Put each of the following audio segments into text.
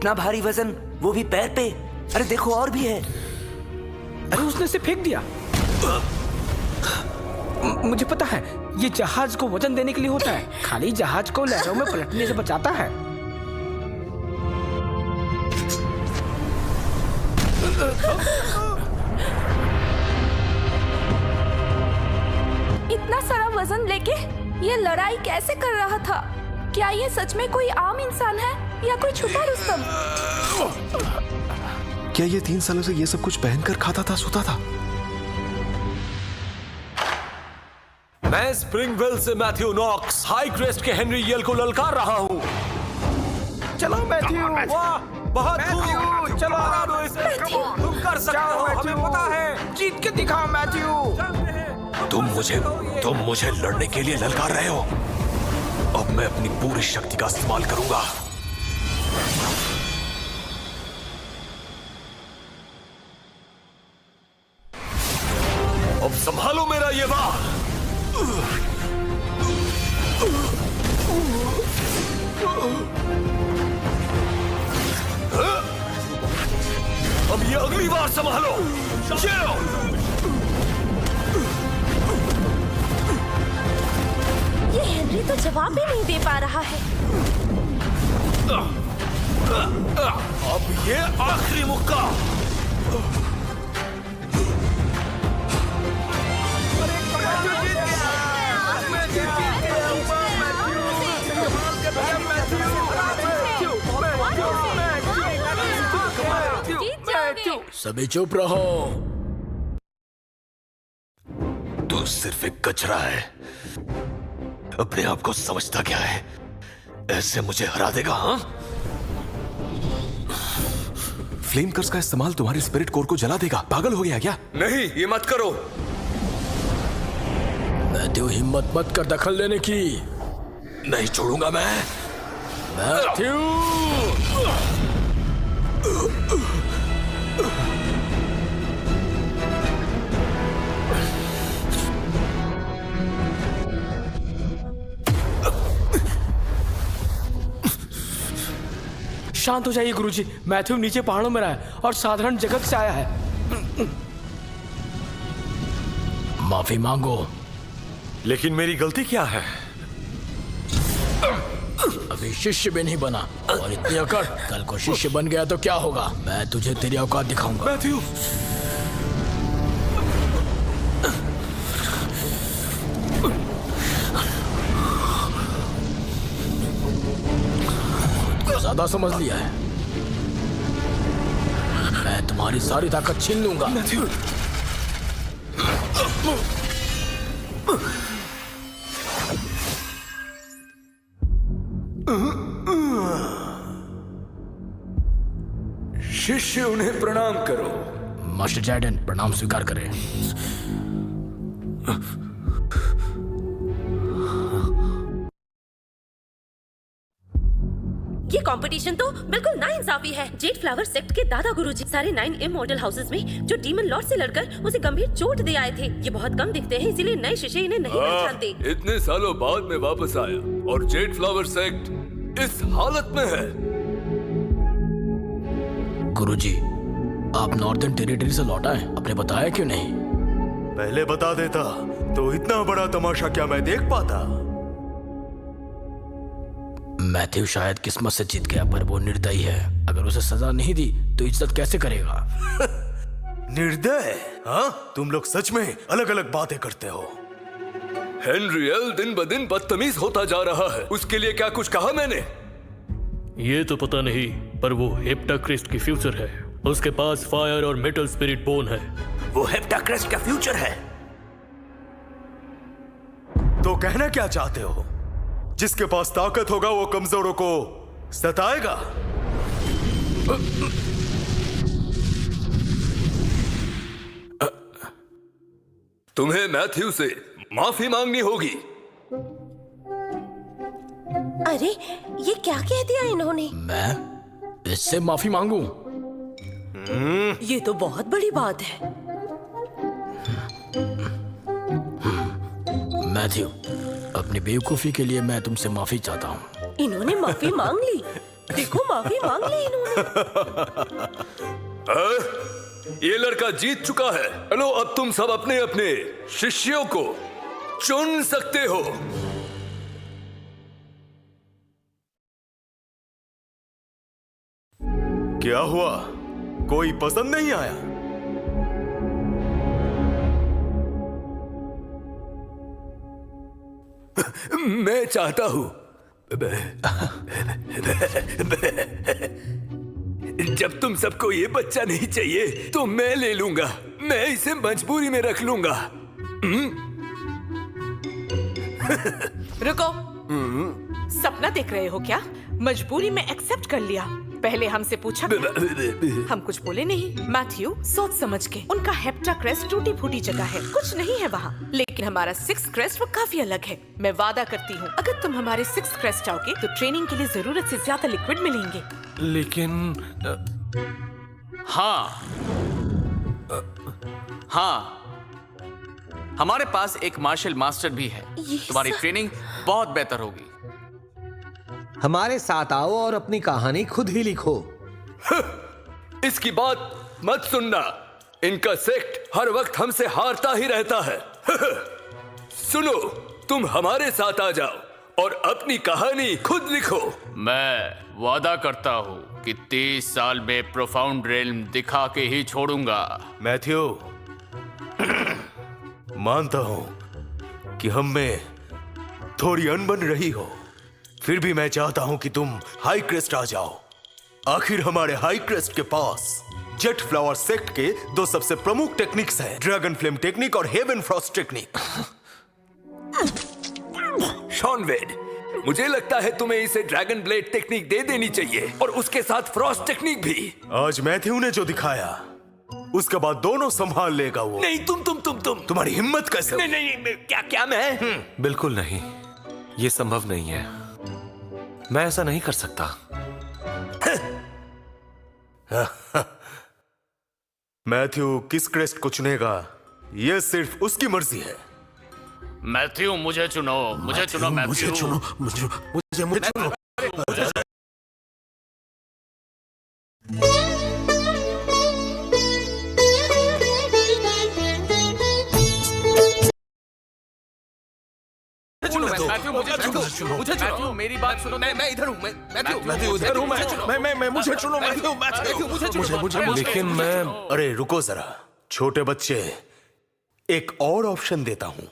इतना भारी वजन, वो भी पैर पे। अरे देखो और भी है। अरे उसने इसे फेंक दिया। मुझे पता है, ये जहाज को वजन देने के लिए होता है, खाली जहाज को लहरों में पलटने से बचाता है। इतना सारा वजन लेके ये लड़ाई कैसे कर रहा था? क्या ये सच में कोई आम इंसान है या कोई छुपा रुस्तम? क्या ये 3 सालों से ये सब कुछ पहनकर खाता था, सोता था? मैं स्प्रिंगवेल से मैथ्यू नॉक्स हाई क्रेस्ट के हेनरी येल को ललकार रहा हूँ। चलो मैथ्यू। वाह, बहुत मैथ्यू, चलो दो इसे। तुम कर सकते हो, हमें पता है। जीत के दिखाओ मैथ्यू। तुम मुझे लड़ने के लिए ललकार रहे हो। अब मैं अपनी पूरी शक्ति का इस्तेमाल करूंगा। अब संभालो मेरा ये बाल। अब ये अगली बार संभालो। ये हेनरी तो जवाब भी नहीं दे पा रहा है। अब ये आखिरी मुक्का। सभी चुप रहो। तू सिर्फ एक कचरा है। अपने आप को समझता क्या है? ऐसे मुझे हरा देगा? हाँ? फ्लेम कर्स का इस्तेमाल तुम्हारे स्पिरिट कोर को जला देगा। पागल हो गया क्या? नहीं, ये मत करो। मैथ्यू, हिम्मत मत कर दखल लेने की। नहीं छोड़ूंगा मैं। मैथ्यू! शांत हो जाइए गुरुजी। मैथ्यू नीचे पहाड़ों में रहा है और साधारण जगत से आया है। माफी मांगो। लेकिन मेरी गलती क्या है? अभी शिष्य भी नहीं बना और इतनी अकड़। कल को शिष्य बन गया तो क्या होगा? मैं तुझे तेरी औकात दिखाऊंगा। मैथ्यू, ज्यादा समझ लिया है। मैं तुम्हारी सारी ताकत छीन लूंगा। मैथ्यू। शिष्य, उन्हें प्रणाम करो। मास्टर जैडन, प्रणाम स्वीकार करें। ये कंपटीशन तो बिल्कुल नाइंसाफी है। जेड फ्लावर सेक्ट के दादा गुरुजी सारे 9M मॉडल हाउसेस में जो डीमन लॉर्ड से लड़कर उसे गंभीर चोट दे आए थे। ये बहुत कम दिखते हैं, इसीलिए नए शिष्य इन्हें नहीं पहचानते। इतने सालों बाद में वापस आया और जेड फ्लावर सेक्ट इस हालत में है। गुरुजी, आप नॉर्दर्न टेरिटरी से लौटा है, आपने बताया क्यों नहीं? पहले बता देता तो इतना बड़ा तमाशा क्या मैं देख पाता? मैथ्यू शायद किस्मत से जीत गया, पर वो निर्दयी है। अगर उसे सजा नहीं दी तो इज्जत कैसे करेगा? निर्दय? हाँ, तुम लोग सच में अलग अलग बातें करते हो। हेनरियल दिन ब दिन बदतमीज होता जा रहा है। उसके लिए क्या कुछ कहा मैंने? ये तो पता नहीं, पर वो हेप्टाक्रिस्ट की फ्यूचर है। उसके पास फायर और मेटल स्पिरिट बोन है। वो हेप्टाक्रिस्ट का फ्यूचर है। तो कहना क्या चाहते हो? जिसके पास ताकत होगा वो कमजोरों को सताएगा। तुम्हें मैथ्यू से माफी मांगनी होगी। अरे ये क्या कह दिया इन्होंने? मैं इससे माफी मांगू? ये तो बहुत बड़ी बात है। मैथ्यू, अपनी बेवकूफी के लिए मैं तुमसे माफी चाहता हूँ। इन्होंने माफी मांग ली। देखो माफी मांग ली इन्होंने। ये लड़का जीत चुका है। चलो अब तुम सब अपने अपने शिष्यों को चुन सकते हो। क्या हुआ? कोई पसंद नहीं आया? मैं चाहता हूं जब तुम सबको ये बच्चा नहीं चाहिए तो मैं ले लूंगा। मैं इसे मजबूरी में रख लूंगा। रुको, सपना देख रहे हो क्या? मजबूरी में एक्सेप्ट कर लिया। पहले हमसे पूछा हम कुछ बोले नहीं। मैथ्यू सोच समझ के, उनका हेप्टा क्रेस्ट टूटी फूटी जगह है, कुछ नहीं है वहाँ। लेकिन हमारा 6 क्रेस्ट वो काफी अलग है। मैं वादा करती हूँ अगर तुम हमारे 6 क्रेस्ट आओगे तो ट्रेनिंग के लिए जरूरत से ज्यादा लिक्विड मिलेंगे। लेकिन हाँ, हमारे पास एक मार्शल मास्टर भी है। तुम्हारी ट्रेनिंग बहुत बेहतर होगी। हमारे साथ आओ और अपनी कहानी खुद ही लिखो। इसकी बात मत सुनना। इनका सेक्ट हर वक्त हमसे हारता ही रहता है। सुनो, तुम हमारे साथ आ जाओ और अपनी कहानी खुद लिखो। मैं वादा करता हूँ कि 30 साल में प्रोफाउंड रेल्म दिखा के ही छोड़ूंगा। मैथ्यू, मानता हूं कि हम में थोड़ी अनबन रही हो, फिर भी मैं चाहता हूं कि तुम हाई क्रेस्ट आ जाओ। आखिर हमारे हाई क्रेस्ट के पास जेट फ्लावर सेक्ट के 2 सबसे प्रमुख टेक्निक्स हैं, ड्रैगन फ्लेम टेक्निक और हेवन फ्रॉस्ट टेक्निक। शॉन वेड, मुझे लगता है तुम्हें इसे ड्रैगन ब्लेड टेक्निक दे देनी चाहिए और उसके साथ फ्रॉस्ट टेक्निक भी। आज मैथ्यू ने जो दिखाया उसके बाद दोनों संभाल लेगा वो। नहीं, तुम तुम्हारी हिम्मत कैसे? नहीं, क्या मैं? बिल्कुल नहीं, ये संभव नहीं है। मैं ऐसा नहीं कर सकता। मैथ्यू किस क्रेस्ट को चुनेगा ये सिर्फ उसकी मर्जी है। मैथ्यू मुझे चुनो, मुझे चुनो मैथ्यू। मुझे चुनो, मुझे चुनो। मैथ्यू मेरी बात सुनो। मैं इधर हूँ। मैथ्यू इधर हूँ। मैं मुझे चुनो। मैथ्यू लेकिन मैं, अरे रुको जरा छोटे बच्चे, एक और ऑप्शन देता हूं।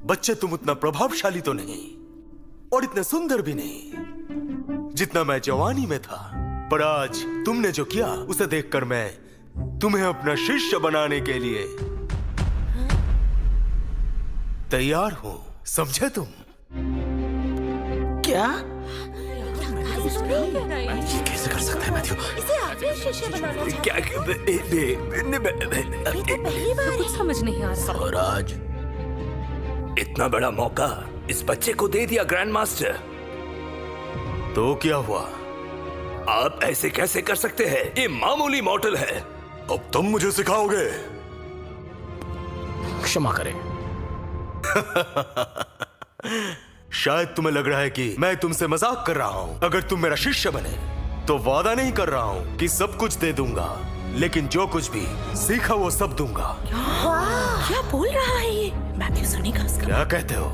बच्चे, तुम उतना प्रभावशाली तो नहीं और इतने सुंदर भी नहीं जितना मैं जवानी में था, पर आज तुमने जो किया उसे देखकर मैं तुम्हें अपना शिष्य बनाने के लिए तैयार हूं। समझे तुम? क्या? कैसे कर सकता है मैथ्यू? इसे आप ही शिष्य बनाना कुछ समझ नहीं आ रहा। और आज इतना बड़ा मौका इस बच्चे को दे दिया ग्रैंड मास्टर, तो क्या हुआ? आप ऐसे कैसे कर सकते हैं? ये मामूली मॉडल है। अब तुम मुझे सिखाओगे? क्षमा करें। शायद तुम्हें लग रहा है कि मैं तुमसे मजाक कर रहा हूं। अगर तुम मेरा शिष्य बने तो वादा नहीं कर रहा हूं कि सब कुछ दे दूंगा, लेकिन जो कुछ भी सीखा वो सब दूंगा। क्या बोल रहा है ये? मैथ्यू सुनेगा उसका। क्या कहते हो?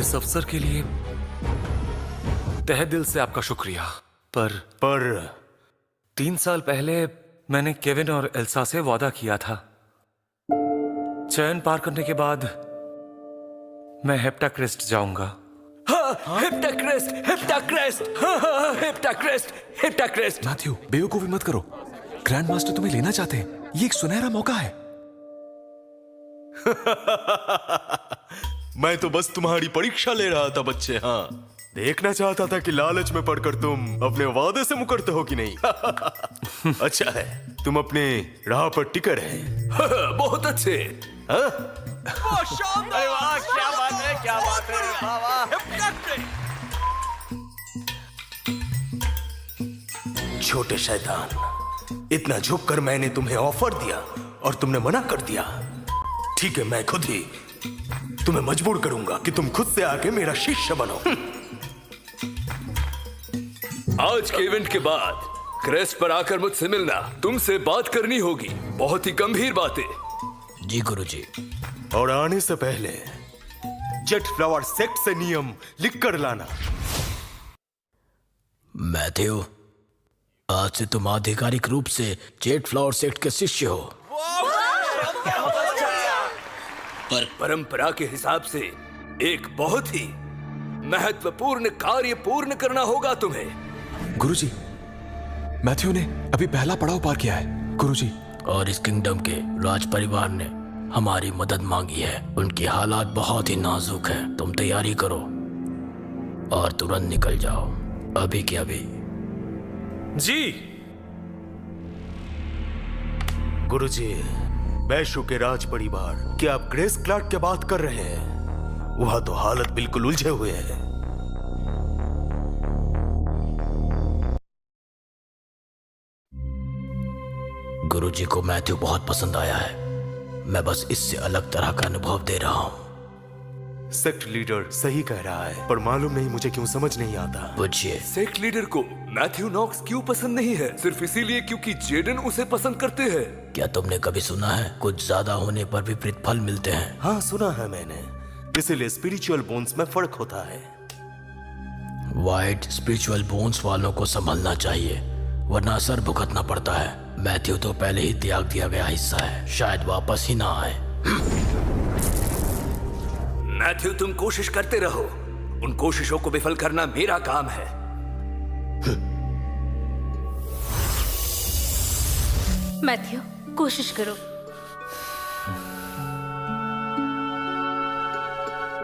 इस अवसर के लिए तहे दिल से आपका शुक्रिया। पर 3 साल पहले मैंने केविन और एल्सा से वादा किया था। चयन पार करने के बाद मैं हेप्टा क्रेस्ट जाऊंगा। Hepta crest, hepta crest, hepta crest, hepta crest. Matthew, बेवकूफी मत करो। ग्रैंड मास्टर तुम्हें लेना चाहते हैं। ये एक सुनहरा मौका है। मैं तो बस तुम्हारी परीक्षा ले रहा था बच्चे। हाँ, देखना चाहता था कि लालच में पड़कर तुम अपने वादे से मुकरते हो कि नहीं। अच्छा है, तुम अपने राह पर टिके रहे। बहुत अच्छे। अरे वाह, क्या बात है, क्या बात है। वाह वाह। छोटे शैतान, इतना झुककर मैंने तुम्हें ऑफर दिया और तुमने मना कर दिया। ठीक है, मैं खुद ही तुम्हें मजबूर करूंगा कि तुम खुद से आके मेरा शिष्य बनो। आज के इवेंट के बाद क्रेस्ट पर आकर मुझसे मिलना, तुमसे बात करनी होगी, बहुत ही गंभीर बातें। जी गुरुजी। और आने से पहले जेट फ्लावर सेक्ट से नियम लिख कर लाना। मैथ्यू, आज से तुम आधिकारिक रूप से जेट फ्लावर सेक्ट के शिष्य हो। पर परंपरा के हिसाब से एक बहुत ही महत्वपूर्ण कार्य पूर्ण करना होगा तुम्हें। गुरुजी, मैथ्यू ने अभी पहला पड़ाव पार किया है गुरुजी। और इस किंगडम के राज परिवार ने हमारी मदद मांगी है। उनकी हालात बहुत ही नाजुक है। तुम तैयारी करो और तुरंत निकल जाओ, अभी के अभी। जी गुरुजी, बैशु के राज परिवार, क्या आप ग्रेस क्लार्क की बात कर रहे हैं? वहां तो हालत बिल्कुल उलझे हुए हैं। गुरुजी को मैथ्यू बहुत पसंद आया है। मैं बस इससे अलग तरह का अनुभव दे रहा हूं। सेक्ट लीडर सही कह रहा है, पर मालूम नहीं मुझे क्यों समझ नहीं आता। पूछिए। सेक्ट लीडर को मैथ्यू नॉक्स क्यों पसंद नहीं है? सिर्फ इसीलिए क्योंकि जेडन उसे पसंद करते हैं। क्या तुमने कभी सुना है कुछ ज्यादा होने पर भी प्रतिफल मिलते हैं? हाँ, सुना है मैंने। इसीलिए स्पिरिचुअल बोन्स में फर्क होता है। वाइट स्पिरिचुअल बोन्स वालों को संभलना चाहिए, वरना असर भुगतना पड़ता है। मैथ्यू तो पहले ही त्याग दिया गया हिस्सा है, शायद वापस ही ना आए। मैथ्यू, तुम कोशिश करते रहो, उन कोशिशों को विफल करना मेरा काम है। मैथ्यू, कोशिश करो।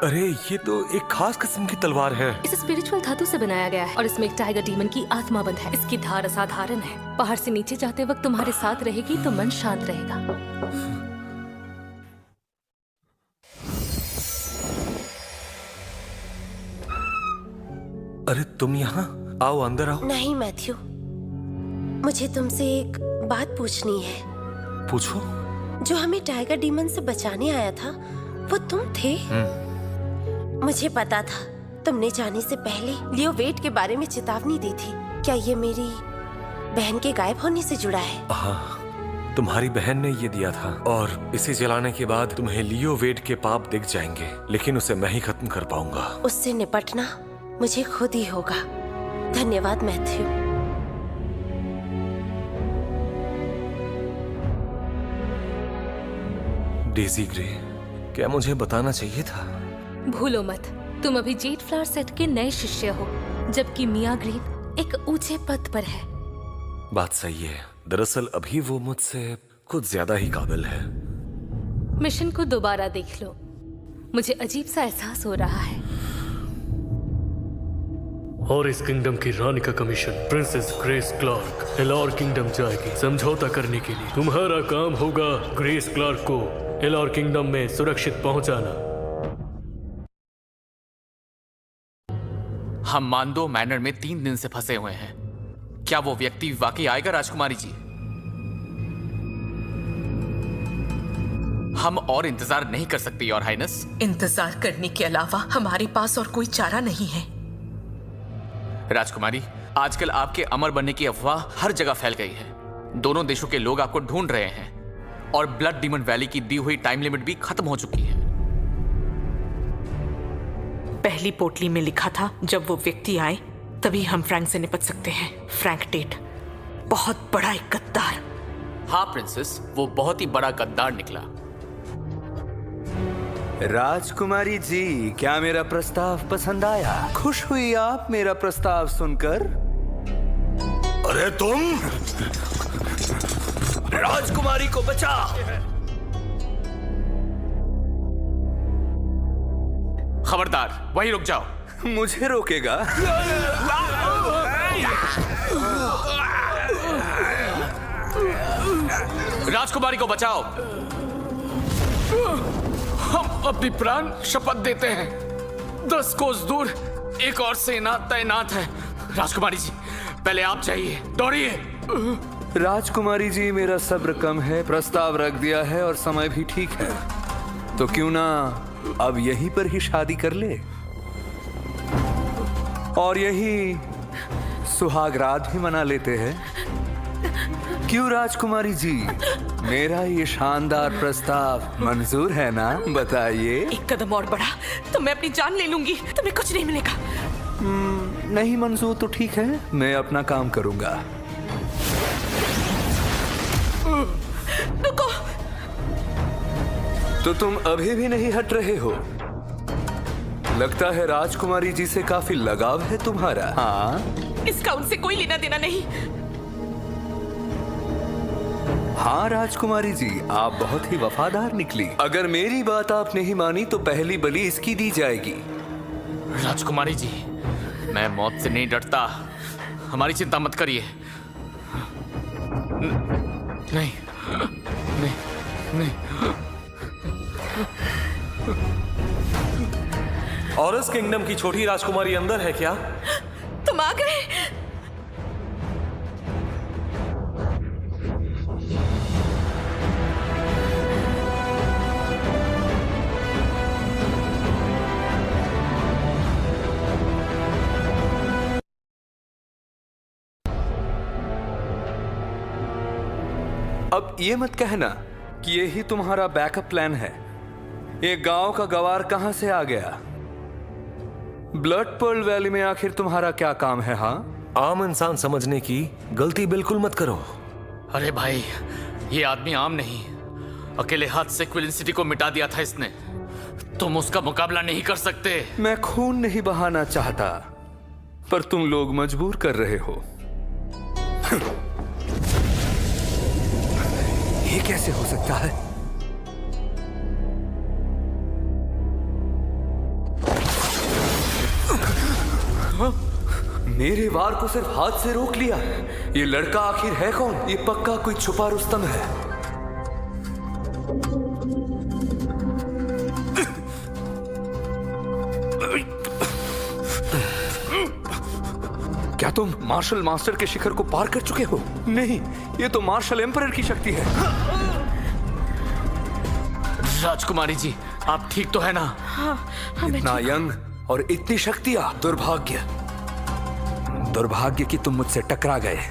अरे ये तो एक खास किस्म की तलवार है। इसे स्पिरिचुअल धातु से बनाया गया है और इसमें एक टाइगर डीमन की आत्मा बंद है। इसकी धार असाधारण है। पहाड़ से नीचे जाते वक्त तुम्हारे साथ रहेगी तो मन शांत रहेगा। अरे तुम यहाँ आओ, अंदर आओ। नहीं मैथ्यू, मुझे तुमसे एक बात पूछनी है। पूछो। जो हमें टाइगर डीमन से बचाने आया था वो तुम थे? मुझे पता था। तुमने जाने से पहले लियो वेट के बारे में चेतावनी दी थी। क्या ये मेरी बहन के गायब होने से जुड़ा है? हाँ, तुम्हारी बहन ने ये दिया था और इसे जलाने के बाद तुम्हें लियो वेट के पाप दिख जाएंगे, लेकिन उसे मैं ही खत्म कर पाऊंगा। उससे निपटना मुझे खुद ही होगा। धन्यवाद मैथ्यू। डेजी ग्रे, क्या मुझे बताना चाहिए था? भूलो मत, तुम अभी जेट फ्लावर सेट के नए शिष्य हो, जबकि मिया ग्रीन एक ऊंचे पद पर है। बात सही है। दरअसल अभी वो मुझसे कुछ ज्यादा ही काबिल है। मिशन को दोबारा देख लो। मुझे अजीब सा एहसास हो रहा है। और इस किंगडम की रानी का कमीशन प्रिंसेस ग्रेस क्लार्क एलॉर किंगडम जाएगी समझौता करने के लिए। तुम्हारा काम होगा ग्रेस क्लार्क को एलॉर किंगडम में सुरक्षित पहुंचाना। हम मांडो मैनर में 3 दिन से फंसे हुए हैं। क्या वो व्यक्ति वाकई आएगा राजकुमारी जी? हम और इंतजार नहीं कर सकते योर हाइनेस। इंतजार करने के अलावा हमारे पास और कोई चारा नहीं है। राजकुमारी, आजकल आपके अमर बनने की अफवाह हर जगह फैल गई है। दोनों देशों के लोग आपको ढूंढ रहे हैं और ब्लड डीमन वैली की दी हुई टाइम लिमिट भी खत्म हो चुकी है। पहली पोटली में लिखा था जब वो व्यक्ति आए तभी हम फ्रैंक से निपट सकते हैं। फ्रैंक टेट बहुत बड़ा एक गद्दार। हाँ प्रिंसेस, वो बहुत ही बड़ा गद्दार निकला। राजकुमारी जी, क्या मेरा प्रस्ताव पसंद आया? खुश हुई आप मेरा प्रस्ताव सुनकर? अरे तुम! राजकुमारी को बचा। खबरदार, वहीं रुक जाओ। मुझे रोकेगा? राजकुमारी को बचाओ। हम अपनी प्राण शपथ देते हैं। 10 कोस दूर एक और सेना तैनात है। राजकुमारी जी, पहले आप जाइए, दौड़िए। राजकुमारी जी, मेरा सब्र कम है। प्रस्ताव रख दिया है और समय भी ठीक है, तो क्यों ना अब यहीं पर ही शादी कर ले और यही सुहाग रात भी मना लेते हैं। क्यों राजकुमारी जी, मेरा ये शानदार प्रस्ताव मंजूर है ना? बताइए। एक कदम और बढ़ा तो मैं अपनी जान ले लूंगी, तुम्हें कुछ नहीं मिलेगा। नहीं मंजूर तो ठीक है, मैं अपना काम करूंगा। रुको। तो तुम अभी भी नहीं हट रहे हो? लगता है राजकुमारी जी से काफी लगाव है तुम्हारा। हाँ, इसका उनसे कोई लेना देना नहीं। हाँ राजकुमारी जी, आप बहुत ही वफादार निकली। अगर मेरी बात आप नहीं मानी तो पहली बलि इसकी दी जाएगी। राजकुमारी जी, मैं मौत से नहीं डरता, हमारी चिंता मत करिए। नहीं नहीं नहीं। और इस किंगडम की छोटी राजकुमारी अंदर है क्या? तुम आ गए। अब ये मत कहना कि यही तुम्हारा बैकअप प्लान है। ये गांव का गवार कहां से आ गया? ब्लड पर्ल वैली में आखिर तुम्हारा क्या काम है? हाँ, आम इंसान समझने की गलती बिल्कुल मत करो। अरे भाई, ये आदमी आम नहीं, अकेले हाथ से क्विलिन सिटी को मिटा दिया था इसने। तुम उसका मुकाबला नहीं कर सकते। मैं खून नहीं बहाना चाहता, पर तुम लोग मजबूर कर रहे हो। ये कैसे हो सकता है? मेरे वार को सिर्फ हाथ से रोक लिया। ये लड़का आखिर है कौन? ये पक्का कोई छुपा रुस्तम है। क्या तुम मार्शल मास्टर के शिखर को पार कर चुके हो? नहीं, ये तो मार्शल एम्परर की शक्ति है। राजकुमारी जी, आप ठीक तो है ना? इतना यंग और इतनी शक्तियां, दुर्भाग्य दुर्भाग्य कि तुम मुझसे टकरा गए।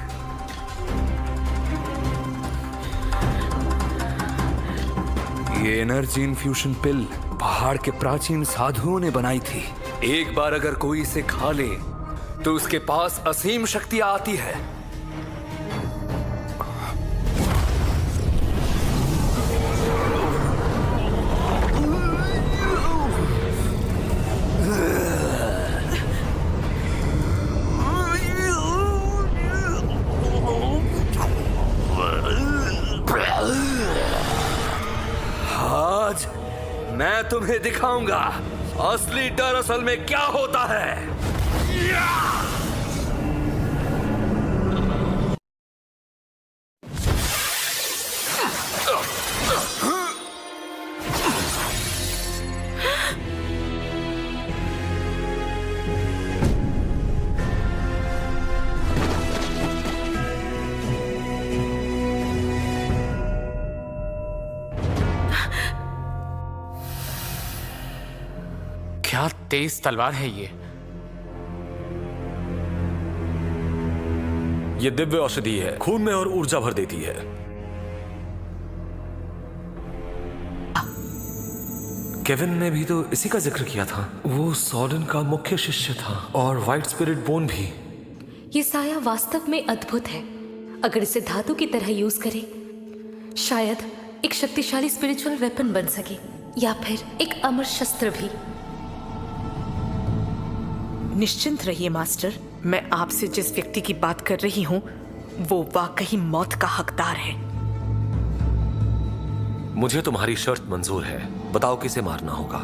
ये एनर्जी इन्फ्यूजन पिल पहाड़ के प्राचीन साधुओं ने बनाई थी। एक बार अगर कोई इसे खा ले तो उसके पास असीम शक्तियां आती है। आज मैं तुम्हें दिखाऊंगा असली डर असल में क्या होता है। क्या तेज तलवार है ये दिव्य औषधि है, खून में और ऊर्जा भर देती है। केविन ने भी तो इसी का जिक्र किया था। वो सॉर्डन का मुख्य शिष्य था और व्हाइट स्पिरिट बोन भी। ये साया वास्तव में अद्भुत है। अगर इसे धातु की तरह यूज करें, शायद एक शक्तिशाली स्पिरिचुअल वेपन बन सके, या फिर एक अमर शस्त्र भी। निश्चिंत रहिए मास्टर, मैं आपसे जिस व्यक्ति की बात कर रही हूँ वो वाकई मौत का हकदार है। मुझे तुम्हारी शर्त मंजूर है, बताओ किसे मारना होगा।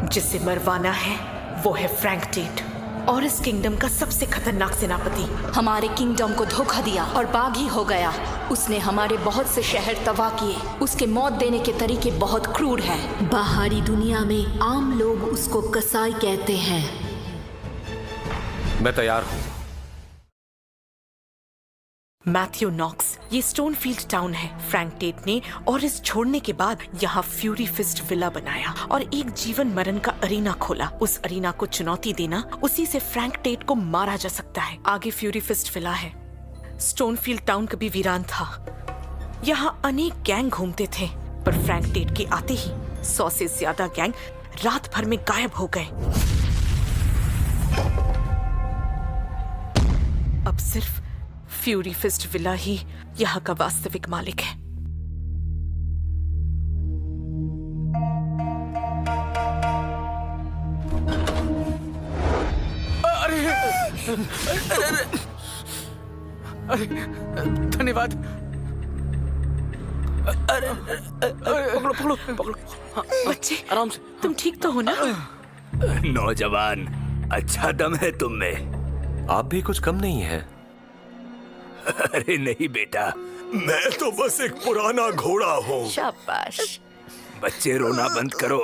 जिसे मरवाना है वो है फ्रैंक टेट, और इस किंगडम का सबसे खतरनाक सेनापति। हमारे किंगडम को धोखा दिया और बागी हो गया। उसने हमारे बहुत से शहर तबाह किए। उसके मौत देने के तरीके बहुत क्रूर हैं। बाहरी दुनिया में आम लोग उसको कसाई कहते हैं। मैं तैयार हूं। मैथ्यू नॉक्स, ये स्टोनफील्ड टाउन है। फ्रैंक टेट ने और इस छोड़ने के बाद यहाँ फ्यूरी फिस्ट विला बनाया और एक जीवन मरण का अरीना खोला। उस अरीना को चुनौती देना, उसी से फ्रैंक टेट को मारा जा सकता है। आगे फ्यूरी फिस्ट विला है। स्टोनफील्ड टाउन कभी वीरान था। यहाँ अनेक गैंग घूमते थे, पर फ्रैंक टेट के आते ही 100 से ज्यादा गैंग रात भर में गायब हो गए। अब सिर्फ फ्यूरी फिस्ट विला ही यहाँ का वास्तविक मालिक है। अरे धन्यवाद। अरे पकड़ो पकड़ो पकड़ो। बच्चे आराम से। तुम ठीक तो हो ना? नौजवान, अच्छा दम है तुम में। आप भी कुछ कम नहीं है। अरे नहीं बेटा, मैं तो बस एक पुराना घोड़ा हूँ। शाबाश। बच्चे रोना बंद करो।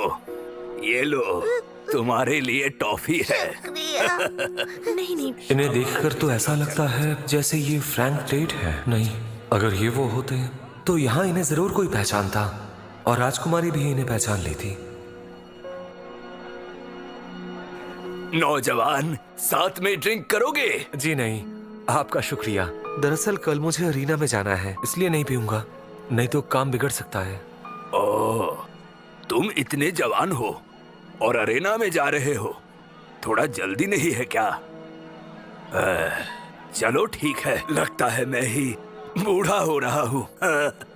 ये लो, तुम्हारे लिए टॉफी है। नहीं नहीं, इन्हें देखकर तो ऐसा लगता है जैसे ये फ्रैंक टेट है। नहीं, अगर ये वो होते तो यहाँ इन्हें जरूर कोई पहचानता, और राजकुमारी भी इन्हें पहचान लेती। नौजवान, साथ में ड्रिंक करोगे? जी नहीं, आपका शुक्रिया। दरअसल कल मुझे अरीना में जाना है, इसलिए नहीं पीऊंगा, नहीं तो काम बिगड़ सकता है। ओह, तुम इतने जवान हो और अरेना में जा रहे हो, थोड़ा जल्दी नहीं है क्या? चलो ठीक है, लगता है मैं ही बूढ़ा हो रहा हूँ।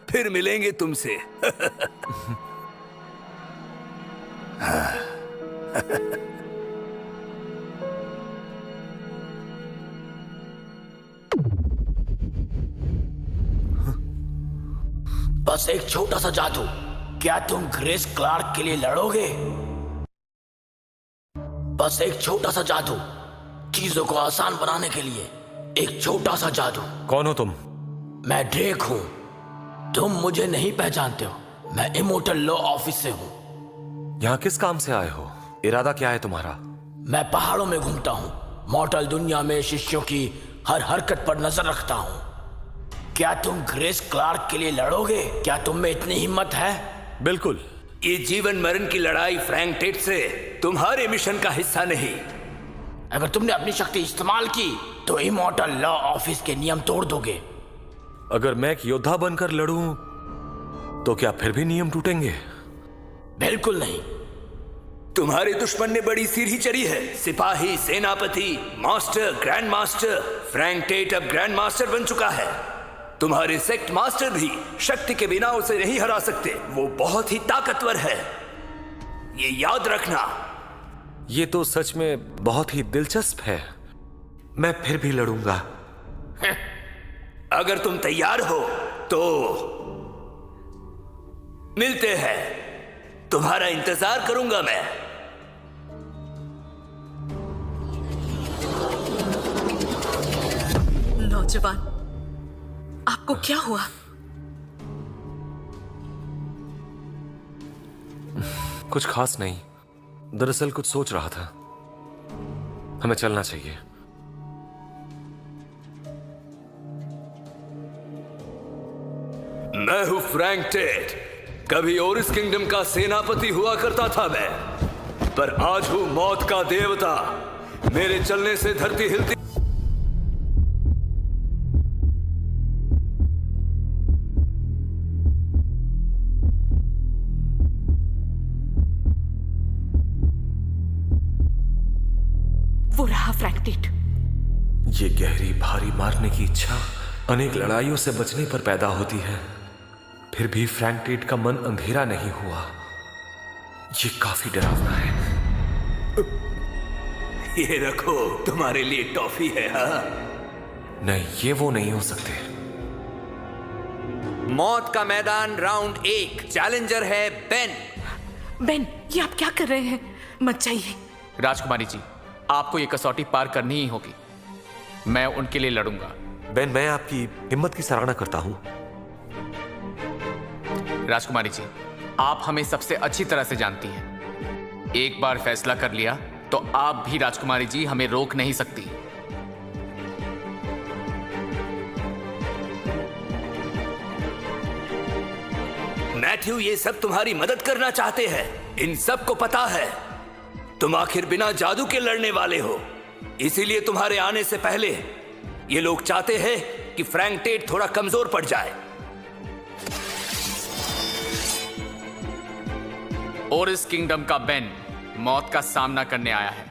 फिर मिलेंगे तुमसे। बस एक छोटा सा जादू। क्या तुम ग्रेस क्लार्क के लिए लड़ोगे? बस एक छोटा सा जादू, चीजों को आसान बनाने के लिए एक छोटा सा जादू। कौन हो तुम? मैं ड्रेक हूं। तुम मुझे नहीं पहचानते हो। मैं इमोर्टल लॉ ऑफिस से हूं। यहाँ किस काम से आए हो? इरादा क्या है तुम्हारा? मैं पहाड़ों में घूमता हूं। मॉर्टल दुनिया में शिष्यों की हर हरकत पर नजर रखता हूं। क्या तुम ग्रेस क्लार्क के लिए लड़ोगे? क्या तुम में इतनी हिम्मत है? बिल्कुल। ये जीवन मरण की लड़ाई फ्रैंक टेट से तुम्हारे मिशन का हिस्सा नहीं। अगर तुमने अपनी शक्ति इस्तेमाल की तो इमॉर्टल लॉ ऑफिस के नियम तोड़ दोगे। अगर मैं एक योद्धा बनकर लड़ूं तो क्या फिर भी नियम टूटेंगे? बिल्कुल नहीं। तुम्हारे दुश्मन ने बड़ी सीढ़ी चढ़ी है। सिपाही, सेनापति, master, grand master. Frank Tate अब ग्रैंड मास्टर बन चुका है। तुम्हारे सेक्ट मास्टर भी शक्ति के बिना उसे नहीं हरा सकते। वो बहुत ही ताकतवर है, ये याद रखना। ये तो सच में बहुत ही दिलचस्प है। मैं फिर भी लड़ूंगा। अगर तुम तैयार हो तो मिलते हैं। तुम्हारा इंतजार करूंगा मैं। नौजवान, आपको क्या हुआ? कुछ खास नहीं, दरअसल कुछ सोच रहा था। हमें चलना चाहिए। मैं हूं फ्रैंक टेट। कभी ओरिस किंगडम का सेनापति हुआ करता था मैं, पर आज हूं मौत का देवता। मेरे चलने से धरती हिलती। वो रहा फ्रैंक टेट। ये गहरी भारी मारने की इच्छा अनेक लड़ाइयों से बचने पर पैदा होती है। फिर भी फ्रैंक टेट का मन अंधेरा नहीं हुआ। ये काफी डरावना है। ये रखो, तुम्हारे लिए टॉफी है। हाँ? नहीं, ये वो नहीं हो सकते। मौत का मैदान राउंड 1। चैलेंजर है बेन। बेन, ये आप क्या कर रहे हैं? मत जाइए। राजकुमारी जी, आपको ये कसौटी पार करनी ही होगी। मैं उनके लिए लड़ूंगा। बेन, मैं आपकी हिम्मत की सराहना करता हूं। राजकुमारी जी, आप हमें सबसे अच्छी तरह से जानती हैं। एक बार फैसला कर लिया तो आप भी राजकुमारी जी हमें रोक नहीं सकती। मैथ्यू ये सब तुम्हारी मदद करना चाहते हैं। इन सब को पता है तुम आखिर बिना जादू के लड़ने वाले हो, इसीलिए तुम्हारे आने से पहले ये लोग चाहते हैं कि फ्रैंक टेट थोड़ा कमजोर पड़ जाए। और इस किंगडम का बेन मौत का सामना करने आया है।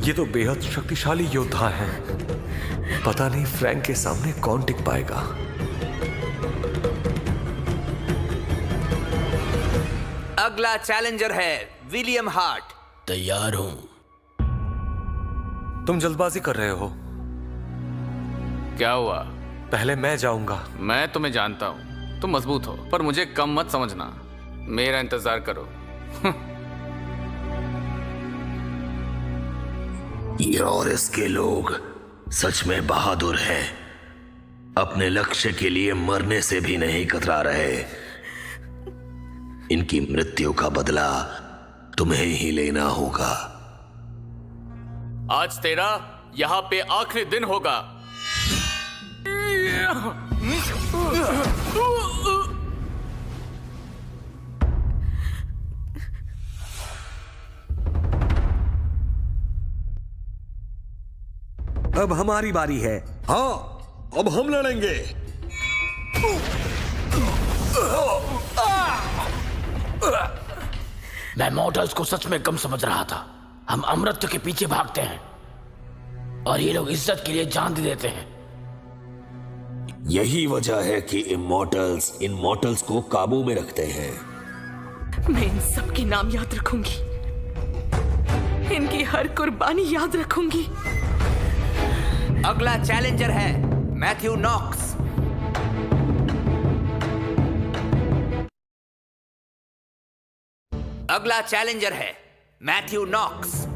ये तो बेहद शक्तिशाली योद्धा है। पता नहीं फ्रैंक के सामने कौन टिक पाएगा। अगला चैलेंजर है विलियम हार्ट। तैयार हूं। तुम जल्दबाजी कर रहे हो। क्या हुआ? पहले मैं जाऊंगा। मैं तुम्हें जानता हूं, तुम मजबूत हो, पर मुझे कम मत समझना। मेरा इंतजार करो। योरिस के लोग सच में बहादुर हैं। अपने लक्ष्य के लिए मरने से भी नहीं कतरा रहे। इनकी मृत्यु का बदला तुम्हें ही लेना होगा। आज तेरा यहां पे आखिरी दिन होगा। अब हमारी बारी है। हाँ, अब हम लड़ेंगे। मैं मॉर्टल्स को सच में कम समझ रहा था। हम अमृत के पीछे भागते हैं और ये लोग इज्जत के लिए जान दे देते हैं। यही वजह है कि इमॉर्टल्स को काबू में रखते हैं। मैं इन सब के नाम याद रखूंगी, इनकी हर कुर्बानी याद रखूंगी। अगला चैलेंजर है मैथ्यू नॉक्स। अगला चैलेंजर है मैथ्यू नॉक्स।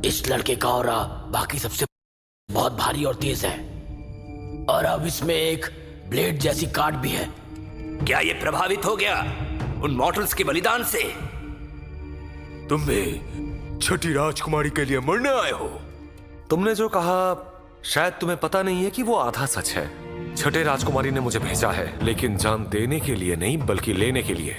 इस लड़के का ऑरा बाकी सबसे बहुत भारी और तेज है, और अब इसमें एक ब्लेड जैसी काट भी है। क्या ये प्रभावित हो गया उन मॉर्टल्स के बलिदान से? तुम भी छठी राजकुमारी के लिए मरने आए हो। तुमने जो कहा शायद तुम्हें पता नहीं है कि वो आधा सच है। छठे राजकुमारी ने मुझे भेजा है, लेकिन जान देने के लिए नहीं बल्कि लेने के लिए।